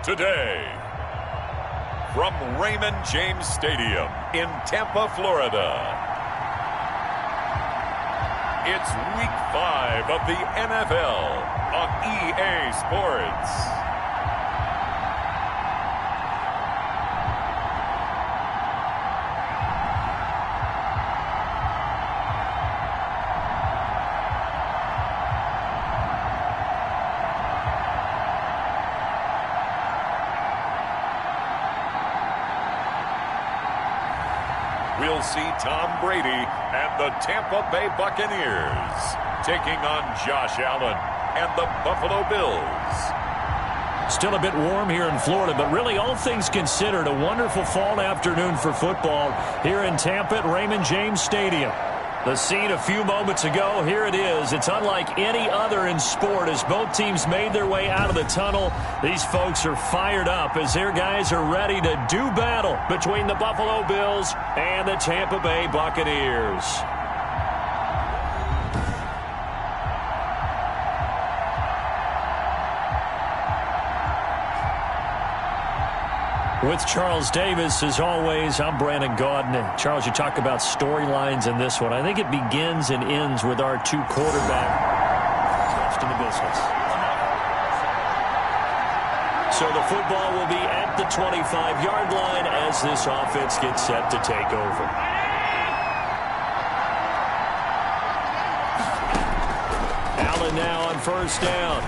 today. From Raymond James Stadium in Tampa, Florida, it's Week 5 of the NFL on EA Sports. We'll see Tom Brady and the Tampa Bay Buccaneers taking on Josh Allen and the Buffalo Bills. Still a bit warm here in Florida, but really all things considered, a wonderful fall afternoon for football here in Tampa at Raymond James Stadium. The scene a few moments ago, here it is. It's unlike any other in sport as both teams made their way out of the tunnel. These folks are fired up as their guys are ready to do battle between the Buffalo Bills and the Tampa Bay Buccaneers. With Charles Davis, as always, I'm Brandon Gaudin. Charles, you talk about storylines in this one. I think it begins and ends with our two quarterbacks left in the business. So the football will be at the 25-yard line as this offense gets set to take over. Allen now on first down.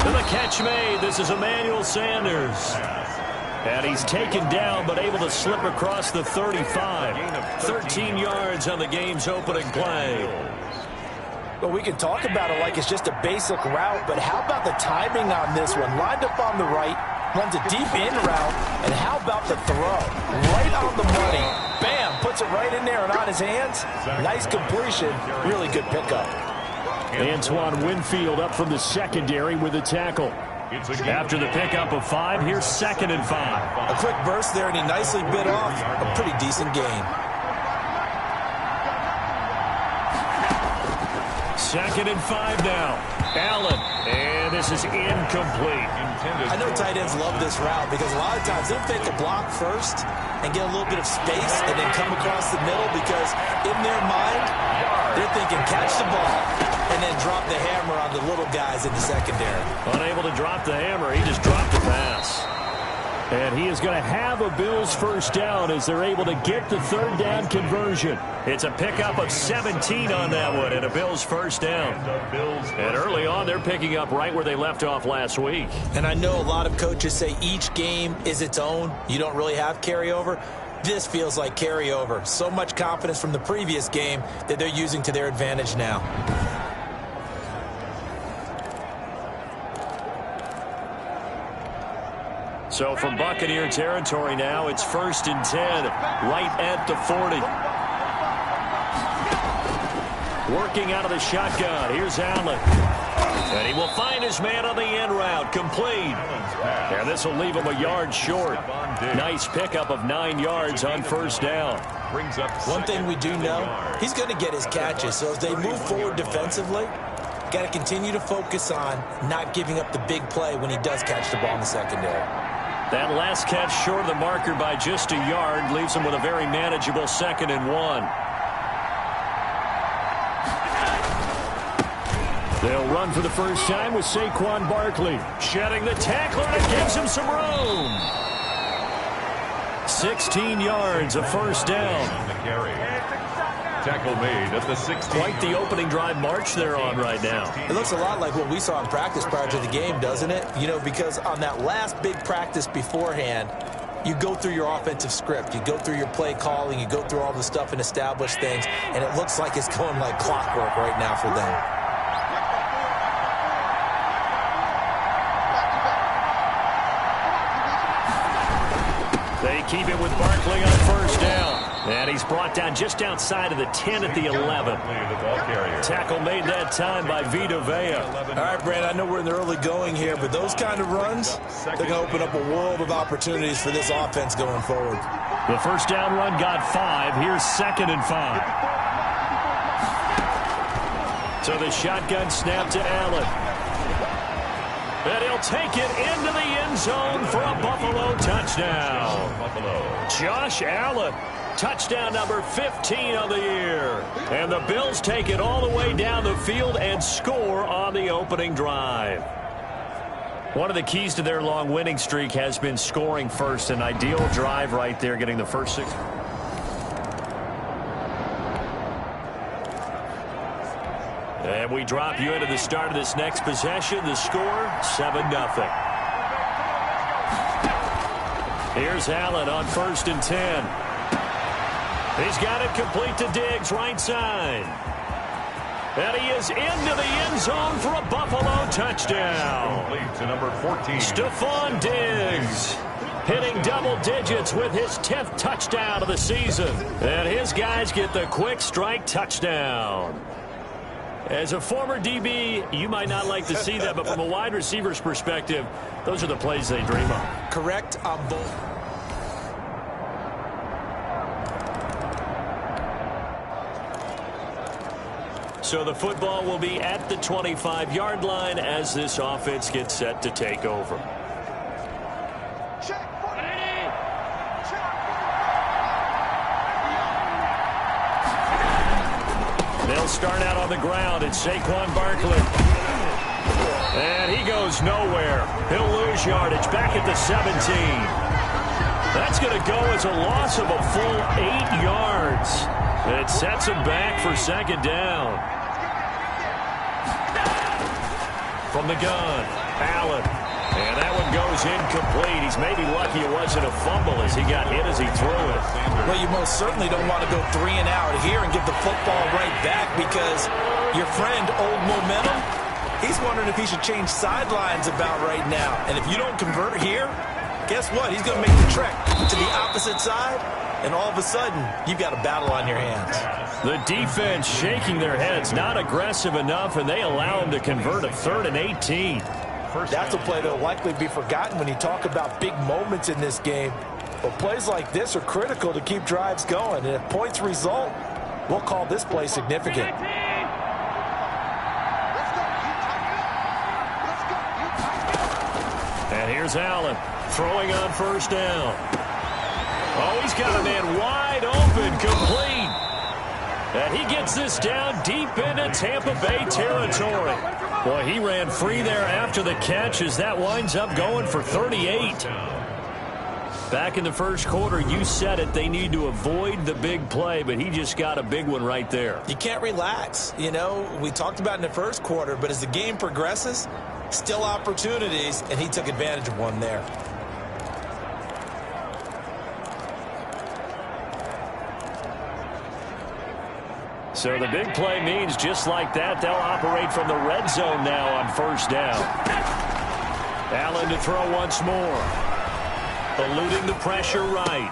And the catch made. This is Emmanuel Sanders. And he's taken down, but able to slip across the 35. 13 yards on the game's opening play. Well, we can talk about it like it's just a basic route, but how about the timing on this one? Lined up on the right, runs a deep in route, and how about the throw? Right on the money. Bam, puts it right in there and on his hands. Nice completion. Really good pickup. Antoine Winfield up from the secondary with a tackle. After the pickup of 5, here's 2nd and 5. A quick burst there, and he nicely bit off a pretty decent gain. 2nd and 5 now. Allen, and this is incomplete. I know tight ends love this route because a lot of times they'll take a block first and get a little bit of space and then come across the middle because in their mind, they're thinking catch the ball and then drop the hammer on the little guys in the secondary. Unable to drop the hammer, he just dropped the pass. And he is going to have a Bills first down as they're able to get the third down conversion. It's a pickup of 17 on that one and a Bills first down. And early on, they're picking up right where they left off last week. And I know a lot of coaches say each game is its own. You don't really have carryover. This feels like carryover. So much confidence from the previous game that they're using to their advantage now. So from Buccaneer territory now, it's 1st and 10, right at the 40. Working out of the shotgun. Here's Allen. And he will find his man on the end route. Complete. And this will leave him a yard short. Nice pickup of 9 yards on first down. One thing we do know, he's going to get his catches. So as they move forward defensively, got to continue to focus on not giving up the big play when he does catch the ball in the secondary. That last catch short of the marker by just a yard leaves him with a very manageable 2nd and 1. They'll run for the first time with Saquon Barkley. Shedding the tackler, and it gives him some room. 16 yards, a first down. Tackle made at the 16. Quite the opening drive march they're on right now. It looks a lot like what we saw in practice prior to the game, doesn't it? You know, because on that last big practice beforehand, you go through your offensive script. You go through your play calling. You go through all the stuff and establish things. And it looks like it's going like clockwork right now for them. They keep it with Barkley on first down. And he's brought down just outside of the 10 at the 11. Tackle made that time by Vita Vea. All right, Brad, I know we're in the early going here, but those kind of runs, they're going to open up a world of opportunities for this offense going forward. The first down run got 5. Here's 2nd and 5. So the shotgun snap to Allen. And he'll take it into the end zone for a Buffalo touchdown. Josh Allen, touchdown number 15 of the year. And the Bills take it all the way down the field and score on the opening drive. One of the keys to their long winning streak has been scoring first. An ideal drive right there, getting the first 6. And we drop you into the start of this next possession. The score, 7-0. Here's Allen on 1st and 10. He's got it complete to Diggs, right side. And he is into the end zone for a Buffalo touchdown. Complete to number 14. Stephon Diggs hitting double digits with his 10th touchdown of the season. And his guys get the quick strike touchdown. As a former DB, you might not like to see that, but from a wide receiver's perspective, those are the plays they dream of. Correct on both. So the football will be at the 25-yard line as this offense gets set to take over. They'll start out on the ground. It's Saquon Barkley. And he goes nowhere. He'll lose yardage back at the 17. That's going to go as a loss of a full 8 yards. It sets him back for second down. From the gun, Allen. And that one goes incomplete. He's maybe lucky it wasn't a fumble as he got hit as he threw it. Well, you most certainly don't want to go 3 and out here and give the football right back because your friend, Old Momentum, he's wondering if he should change sidelines about right now. And if you don't convert here, guess what? He's going to make the trek to the opposite side, and all of a sudden, you've got a battle on your hands. The defense shaking their heads, not aggressive enough, and they allow him to convert a 3rd and 18. That's a play that will likely be forgotten when you talk about big moments in this game. But plays like this are critical to keep drives going. And if points result, we'll call this play significant. And here's Allen throwing on 1st down. Oh, he's got a man wide open, complete. And he gets this down deep into Tampa Bay territory. Boy, he ran free there after the catch as that winds up going for 38. Back in the first quarter, you said it, they need to avoid the big play, but he just got a big one right there. You can't relax. You know, we talked about in the first quarter, but as the game progresses, still opportunities, and he took advantage of one there. So the big play means just like that, they'll operate from the red zone now on 1st down. Allen to throw once more. Eluding the pressure right.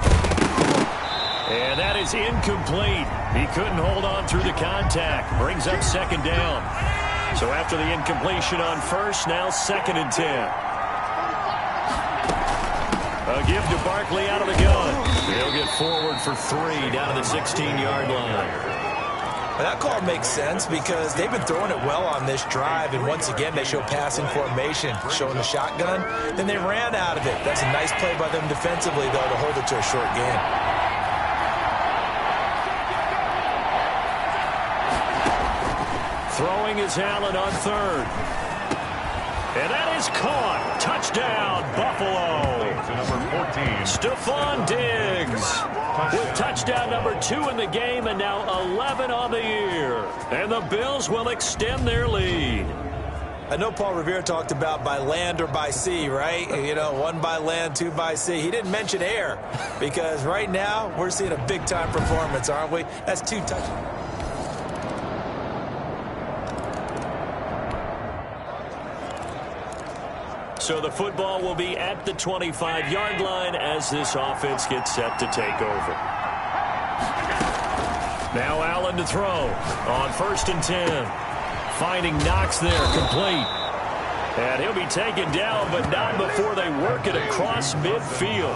And that is incomplete. He couldn't hold on through the contact. Brings up 2nd down. So after the incompletion on 1st, now 2nd and 10. A give to Barkley out of the gun. He'll get forward for 3 down to the 16-yard line. That call makes sense because they've been throwing it well on this drive, and once again they show passing formation, showing the shotgun. Then they ran out of it. That's a nice play by them defensively, though, to hold it to a short gain. Throwing is Allen on 3rd. And that is caught. Touchdown, Buffalo. To number 14. Stephon Diggs with touchdown number 2 in the game and now 11 on the year. And the Bills will extend their lead. I know Paul Revere talked about by land or by sea, right? You know, 1 by land, 2 by sea. He didn't mention air because right now we're seeing a big-time performance, aren't we? That's 2 touchdowns. So the football will be at the 25-yard line as this offense gets set to take over. Now Allen to throw on 1st and 10. Finding Knox there, complete. And he'll be taken down, but not before they work it across midfield.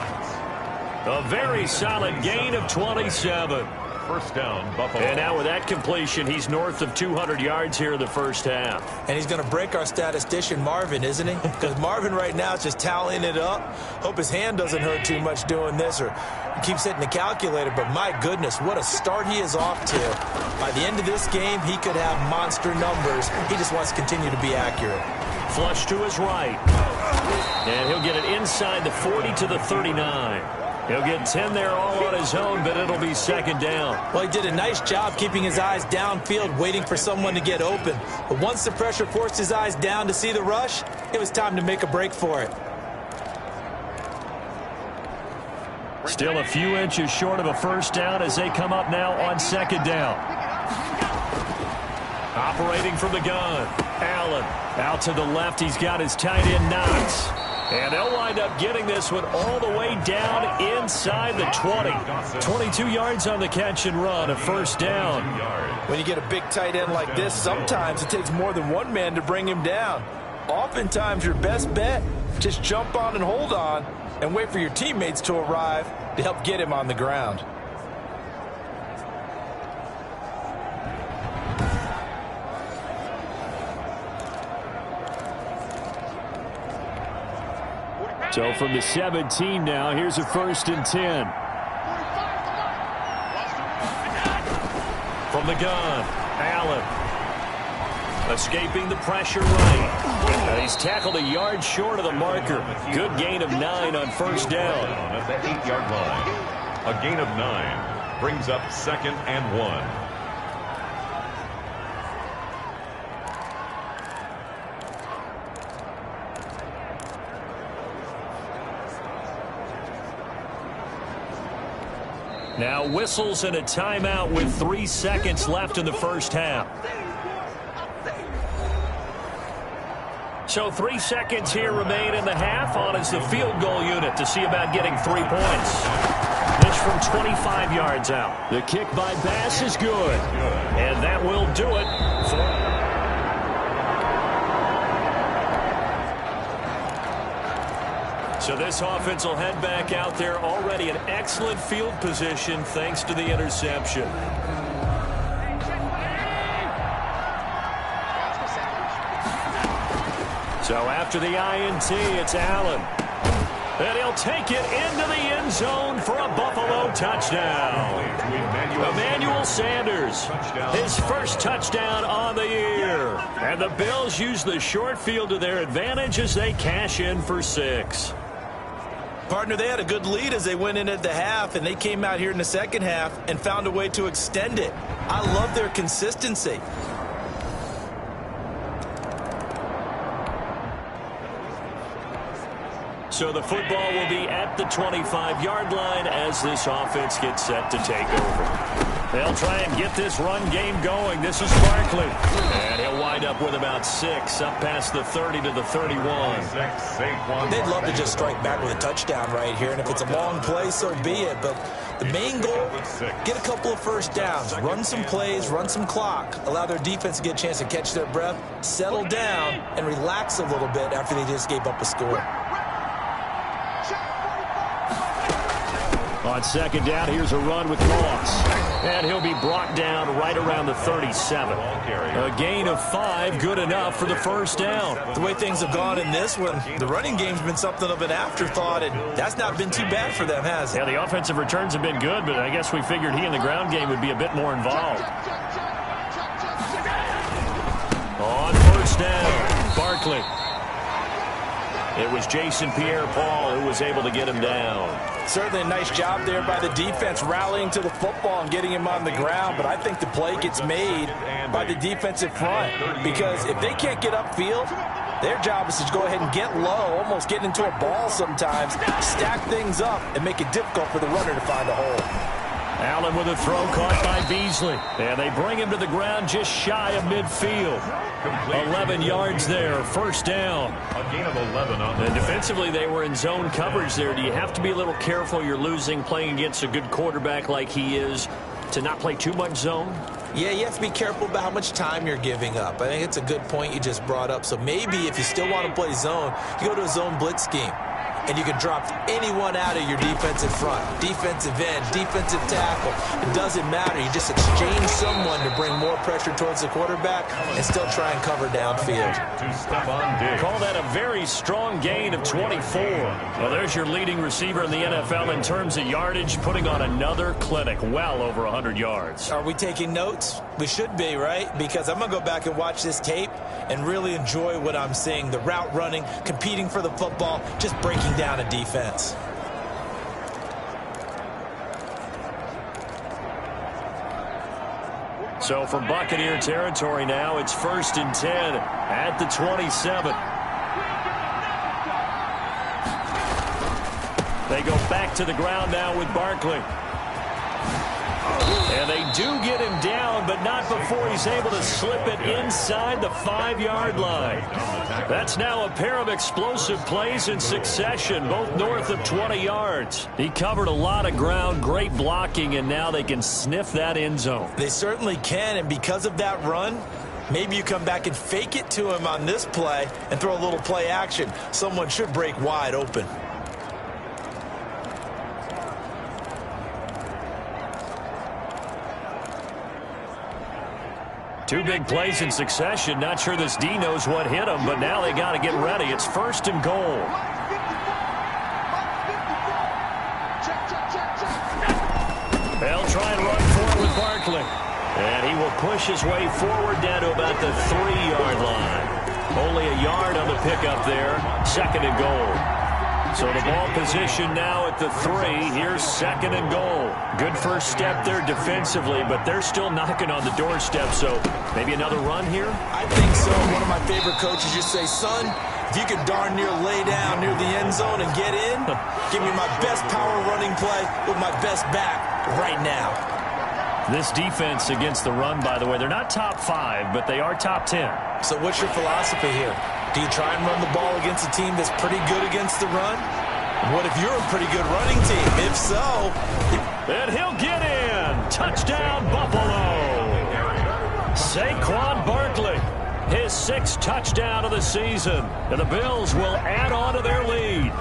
A very solid gain of 27. first down, Buffalo. And now with that completion, he's north of 200 yards here in the first half. And he's going to break our statistician Marvin, isn't he? Because Marvin right now is just tallying it up. Hope his hand doesn't hurt too much doing this, or he keeps hitting the calculator. But my goodness, what a start he is off to. By the end of this game, he could have monster numbers. He just wants to continue to be accurate. Flush to his right. And he'll get it inside the 40 to the 39. He'll get 10 there all on his own, but it'll be second down. Well, he did a nice job keeping his eyes downfield, waiting for someone to get open. But once the pressure forced his eyes down to see the rush, it was time to make a break for it. Still a few inches short of a first down as they come up now on second down. Operating from the gun. Allen out to the left. He's got his tight end Knox. And they'll wind up getting this one all the way down inside the 20. 22 yards on the catch and run, a first down. When you get a big tight end like this, sometimes it takes more than one man to bring him down. Oftentimes, your best bet, just jump on and hold on and wait for your teammates to arrive to help get him on the ground. So from the 17 now, here's a first and 10. From the gun, Allen. Escaping the pressure right. He's tackled a yard short of the marker. Good gain of 9 on first down. At the 8-yard line. A gain of 9 brings up second and 1. Now whistles and a timeout with 3 seconds left in the first half. So 3 seconds here remain in the half. On is the field goal unit to see about getting 3 points. Pitch from 25 yards out. The kick by Bass is good. And that will do it for... So this offense will head back out there, already in excellent field position thanks to the interception. So after the INT, it's Allen. And he'll take it into the end zone for a Buffalo touchdown. Emmanuel Sanders, his first touchdown on the year. And the Bills use the short field to their advantage as they cash in for 6. Partner, they had a good lead as they went in at the half, and they came out here in the second half and found a way to extend it. I love their consistency. So the football will be at the 25-yard line as this offense gets set to take over. They'll try and get this run game going. This is Barkley. And he'll wind up with about 6 up past the 30 to the 31. They'd love to just strike back with a touchdown right here. And if it's a long play, so be it. But the main goal, get a couple of first downs. Run some plays, run some clock. Allow their defense to get a chance to catch their breath, settle down, and relax a little bit after they just gave up a score. On second down, here's a run with Moss. And he'll be brought down right around the 37. A gain of 5, good enough for the first down. The way things have gone in this one, the running game's been something of an afterthought, and that's not been too bad for them, has it? Yeah, the offensive returns have been good, but I guess we figured he in the ground game would be a bit more involved. On first down, Barkley. It was Jason Pierre-Paul who was able to get him down. Certainly a nice job there by the defense rallying to the football and getting him on the ground, but I think the play gets made by the defensive front because if they can't get upfield, their job is to go ahead and get low, almost get into a ball sometimes, stack things up, and make it difficult for the runner to find a hole. Allen with a throw caught by Beasley. And they bring him to the ground just shy of midfield. 11 yards there, first down. A gain of 11 on the and defensively, they were in zone coverage there. Do you have to be a little careful? You're losing playing against a good quarterback like he is to not play too much zone? Yeah, you have to be careful about how much time you're giving up. I think it's a good point you just brought up. So maybe if you still want to play zone, you go to a zone blitz scheme. and you can drop anyone out of your defensive front. Defensive end, defensive tackle. It doesn't matter. You just exchange someone to bring more pressure towards the quarterback and still try and cover downfield. Call that a very strong gain of 24. Well, there's your leading receiver in the NFL in terms of yardage, putting on another clinic, well over 100 yards. Are we taking notes? We should be, right? Because I'm going to go back and watch this tape and really enjoy what I'm seeing. The route running, competing for the football, just breaking down a defense. So from Buccaneer territory now, it's 1st and 10 at the 27. They go back to the ground now with Barkley. And they do get him down, but not before he's able to slip it inside the 5-yard line. That's now a pair of explosive plays in succession, both north of 20 yards. He covered a lot of ground, great blocking, and now they can sniff that end zone. They certainly can, and because of that run, maybe you come back and fake it to him on this play and throw a little play action. Someone should break wide open. Two big plays in succession. Not sure this D knows what hit him, but now they got to get ready. It's 1st and goal. They'll try and run for it with Barkley. And he will push his way forward down to about the 3-yard line. Only a yard on the pickup there. 2nd and goal. So the ball position now at the 3. Here's 2nd and goal. Good first step there defensively, but they're still knocking on the doorstep, so maybe another run here? I think so. One of my favorite coaches just say, son, if you can darn near lay down near the end zone and get in, give me my best power running play with my best back right now. This defense against the run, by the way, they're not top 5, but they are top 10. So what's your philosophy here? Do you try and run the ball against a team that's pretty good against the run? What if you're a pretty good running team? If so... And he'll get in. Touchdown, Buffalo. Saquon Barkley, his 6th touchdown of the season. And the Bills will add on to their lead.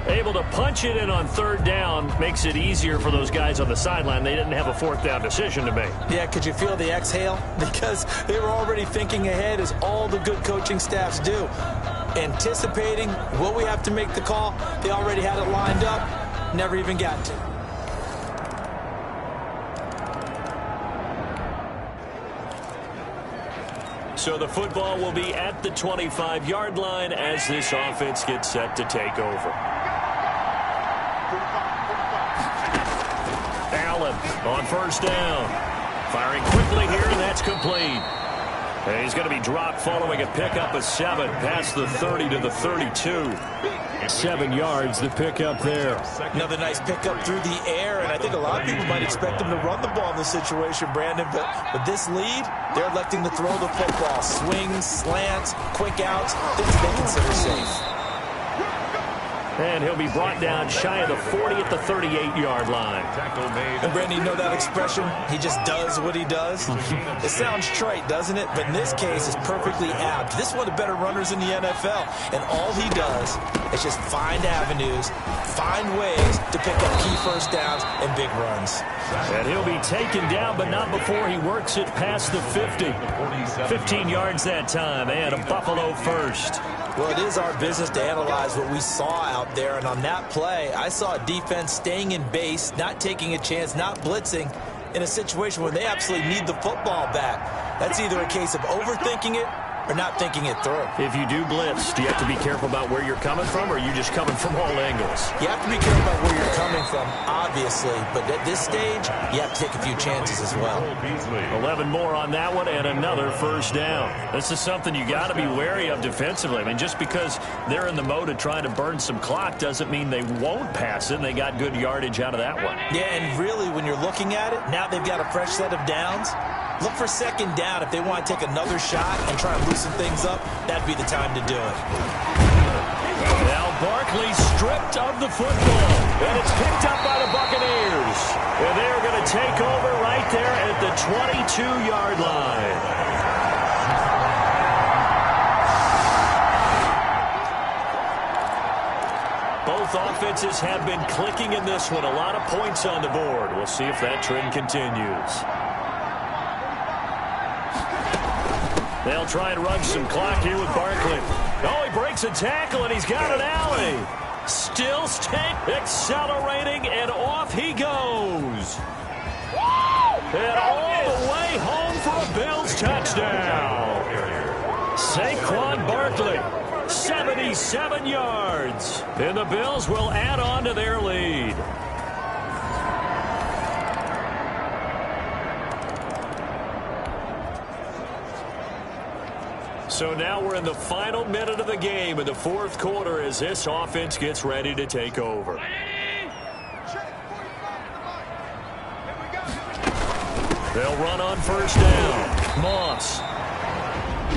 Able to punch it in on 3rd down makes it easier for those guys on the sideline. They didn't have a 4th down decision to make. Yeah, could you feel the exhale? Because they were already thinking ahead, as all the good coaching staffs do. Anticipating what we have to make the call. They already had it lined up. Never even got to. So the football will be at the 25-yard line as this offense gets set to take over. Allen on 1st down. Firing quickly here, and that's complete. And he's going to be dropped following a pickup of 7 past the 30 to the 32. 7 yards, the pickup there. Another nice pickup through the air, and I think a lot of people might expect him to run the ball in this situation, Brandon, but with this lead, they're electing to throw the football. Swings, slants, quick outs, things they consider safe. And he'll be brought down shy of the 40 at the 38-yard line. And Brandon, you know that expression? He just does what he does. It sounds trite, doesn't it? But in this case, it's perfectly apt. This is one of the better runners in the NFL. And all he does is just find avenues, find ways to pick up key 1st downs and big runs. And he'll be taken down, but not before he works it past the 50. 15 yards that time, and a Buffalo 1st. Well, it is our business to analyze what we saw out there, and on that play, I saw a defense staying in base, not taking a chance, not blitzing, in a situation where they absolutely need the football back. That's either a case of overthinking it or not thinking it through. If you do blitz, do you have to be careful about where you're coming from, or are you just coming from all angles? You have to be careful about where you're coming from, obviously, but at this stage, you have to take a few chances as well. 11 more on that one, and another 1st down. This is something you got to be wary of defensively. I mean, just because they're in the mode of trying to burn some clock doesn't mean they won't pass it. They got good yardage out of that one. Yeah, and really, when you're looking at it, now they've got a fresh set of downs. Look for 2nd down. If they want to take another shot and try and loosen things up, that'd be the time to do it. Now Barkley stripped of the football, and it's picked up by the Buccaneers. And they're going to take over right there at the 22-yard line. Both offenses have been clicking in this one. A lot of points on the board. We'll see if that trend continues. They'll try and run some clock here with Barkley. Oh, he breaks a tackle, and he's got an alley. Still accelerating, and off he goes. And all the way home for a Bills touchdown. Saquon Barkley, 77 yards. And the Bills will add on to their lead. So now we're in the final minute of the game in the fourth quarter as this offense gets ready to take over. They'll run on first down. Moss.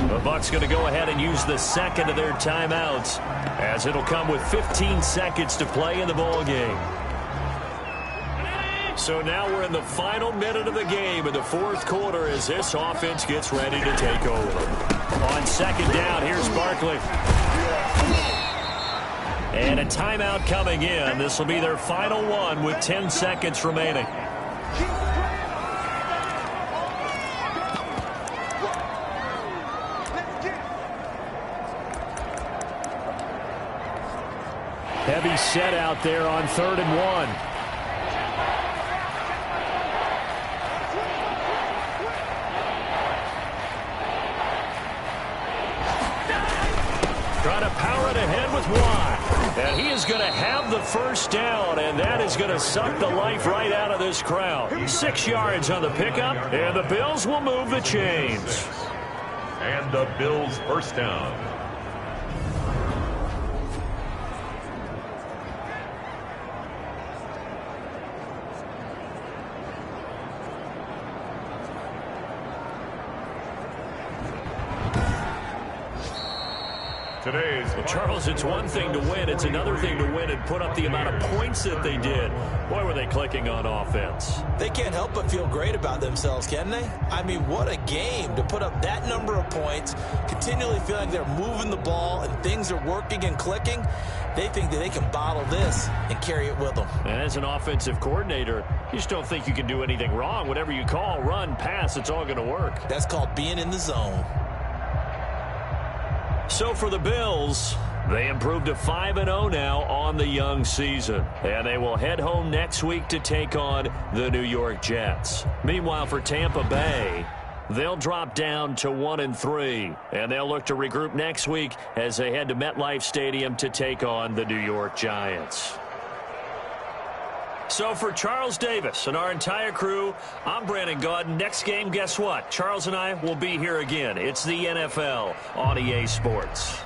The Bucs going to go ahead and use the second of their timeouts as it'll come with 15 seconds to play in the ball game. So now we're in the final minute of the game in the fourth quarter as this offense gets ready to take over. On second down, here's Barkley. And a timeout coming in. This will be their final one with 10 seconds remaining. Heavy set out there on 3rd and 1. Trying to power it ahead with Watt. And he is going to have the first down, and that is going to suck the life right out of this crowd. 6 yards on the pickup, and the Bills will move the chains. And the Bills first down. Well, Charles, it's one thing to win. It's another thing to win and put up the amount of points that they did. Boy, were they clicking on offense. They can't help but feel great about themselves, can they? I mean, what a game to put up that number of points, continually feeling they're moving the ball and things are working and clicking. They think that they can bottle this and carry it with them. And as an offensive coordinator, you just don't think you can do anything wrong. Whatever you call, run, pass, it's all going to work. That's called being in the zone. So for the Bills, they improved to 5-0 now on the young season. And they will head home next week to take on the New York Jets. Meanwhile, for Tampa Bay, they'll drop down to 1-3. And they'll look to regroup next week as they head to MetLife Stadium to take on the New York Giants. So for Charles Davis and our entire crew, I'm Brandon Gaudin. Next game, guess what? Charles and I will be here again. It's the NFL on EA Sports.